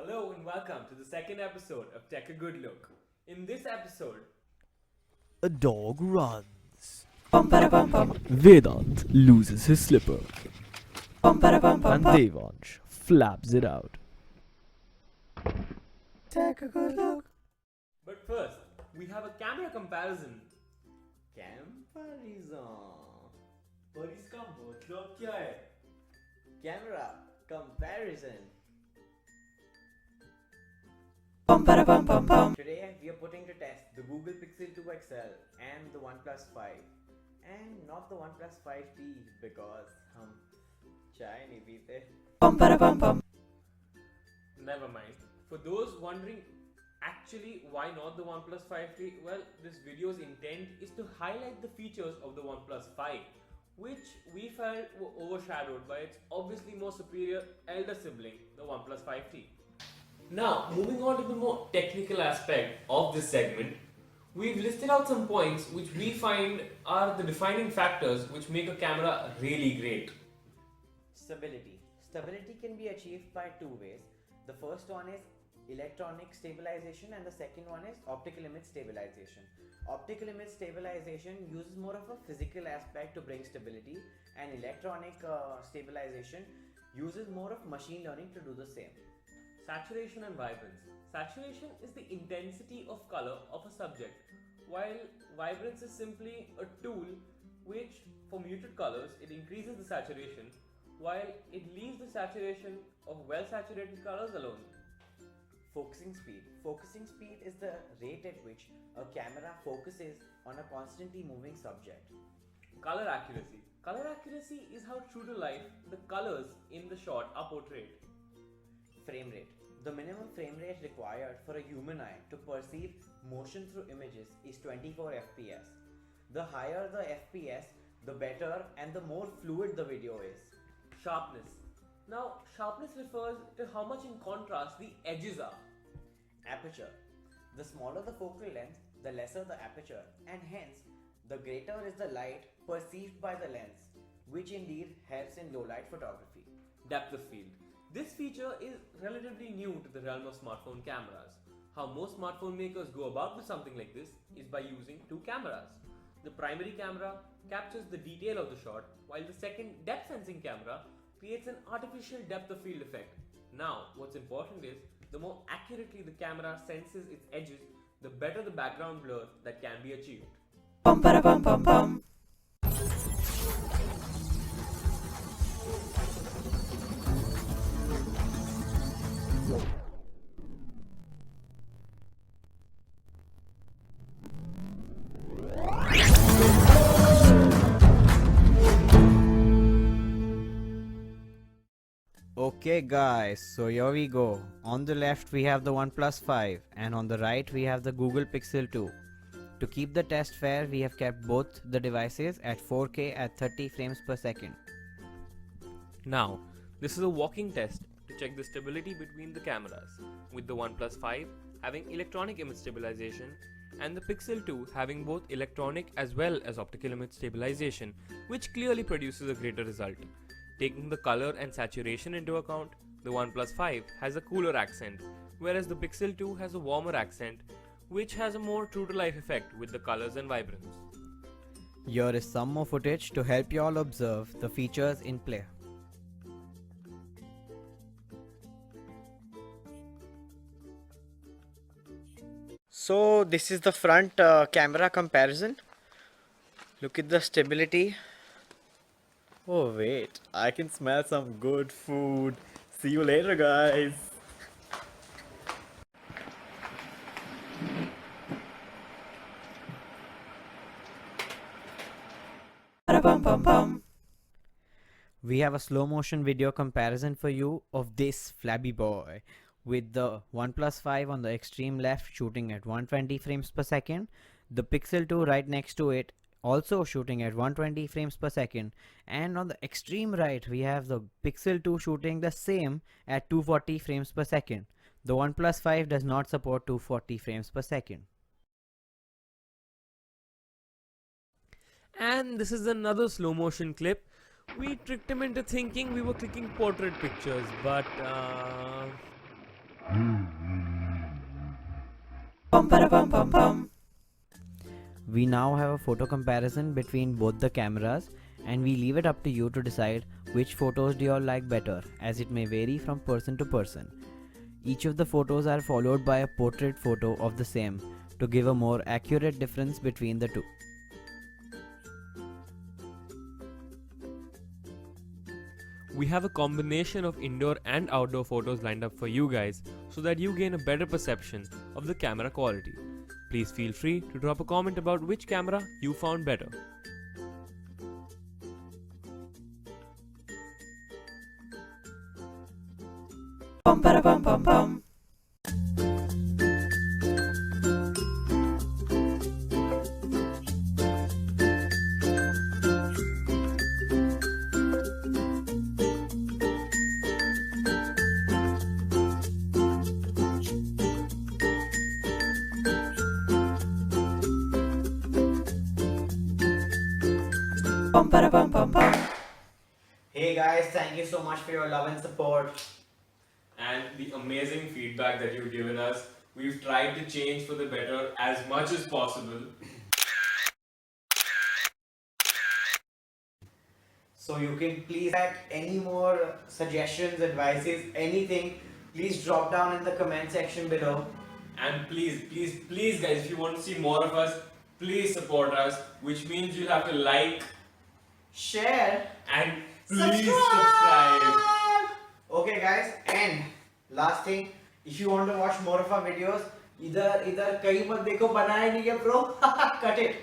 Hello and welcome to the second episode of Take a Good Look. In this episode, A dog runs. Vedant loses his slipper. And Devansh flaps it out. Take a good look. but first, we have a camera comparison. Camparison. पर इसका मतलब क्या है? Camera comparison. Today we are putting to test the Google Pixel 2 XL and the Oneplus 5, and not the Oneplus 5T because हम चाय नहीं पीते. Never mind. For those wondering actually why not the Oneplus 5T, well, this video's intent is to highlight the features of the Oneplus 5, which we felt were overshadowed by its obviously more superior elder sibling, the Oneplus 5T. Now, moving on to the more technical aspect of this segment, we've listed out some points which we find are the defining factors which make a camera really great. Stability. Stability can be achieved by two ways. The first one is electronic stabilization and the second one is optical image stabilization. Optical image stabilization uses more of a physical aspect to bring stability, and electronic stabilization uses more of machine learning to do the same. Saturation and vibrance. Saturation is the intensity of color of a subject, while vibrance is simply a tool which, for muted colors, it increases the saturation, while it leaves the saturation of well-saturated colors alone. Focusing speed. Focusing speed is the rate at which a camera focuses on a constantly moving subject. Color accuracy. Color accuracy is how true to life the colors in the shot are portrayed. Frame rate. The minimum frame rate required for a human eye to perceive motion through images is 24 fps. The higher the fps, the better and the more fluid the video is. Sharpness. Now, sharpness refers to how much in contrast the edges are. Aperture. The smaller the focal length, the lesser the aperture, and hence the greater is the light perceived by the lens, which indeed helps in low light photography. Depth of field. This feature is relatively new to the realm of smartphone cameras. How most smartphone makers go about with something like this is by using two cameras. The primary camera captures the detail of the shot, while the second depth sensing camera creates an artificial depth of field effect. Now, what's important is, the more accurately the camera senses its edges, the better the background blur that can be achieved. Okay guys, so here we go. On the left we have the Oneplus 5 and on the right we have the Google Pixel 2. To keep the test fair, we have kept both the devices at 4K at 30 frames per second. Now, this is a walking test to check the stability between the cameras, with the Oneplus 5 having electronic image stabilization and the Pixel 2 having both electronic as well as optical image stabilization, which clearly produces a greater result. Taking the color and saturation into account, the Oneplus 5 has a cooler accent, whereas the Pixel 2 has a warmer accent, which has a more true-to-life effect with the colors and vibrance. Here is some more footage to help you all observe the features in play. So this is the front camera comparison. Look at the stability. Oh wait, I can smell some good food. See you later guys. We have a slow motion video comparison for you of this flabby boy, with the Oneplus 5 on the extreme left shooting at 120 frames per second, the Pixel 2 right next to it also shooting at 120 frames per second, and on the extreme right we have the Pixel 2 shooting the same at 240 frames per second. The Oneplus 5 does not support 240 frames per second. And this is another slow motion clip. We tricked him into thinking we were clicking portrait pictures, but We now have a photo comparison between both the cameras, and we leave it up to you to decide which photos do you all like better, as it may vary from person to person. Each of the photos are followed by a portrait photo of the same to give a more accurate difference between the two. We have a combination of indoor and outdoor photos lined up for you guys so that you gain a better perception of the camera quality. Please feel free to drop a comment about which camera you found better. Hey guys, thank you so much for your love and support. And the amazing feedback that you've given us. We've tried to change for the better as much as possible. So you can please add any more suggestions, advices, anything, please drop down in the comment section below. And please guys, if you want to see more of us, please support us, which means you'll have to like Share and please subscribe. Okay guys, and last thing, if you want to watch more of our videos, इधर कहीं मत देखो, बनाया नहीं है bro. Cut it.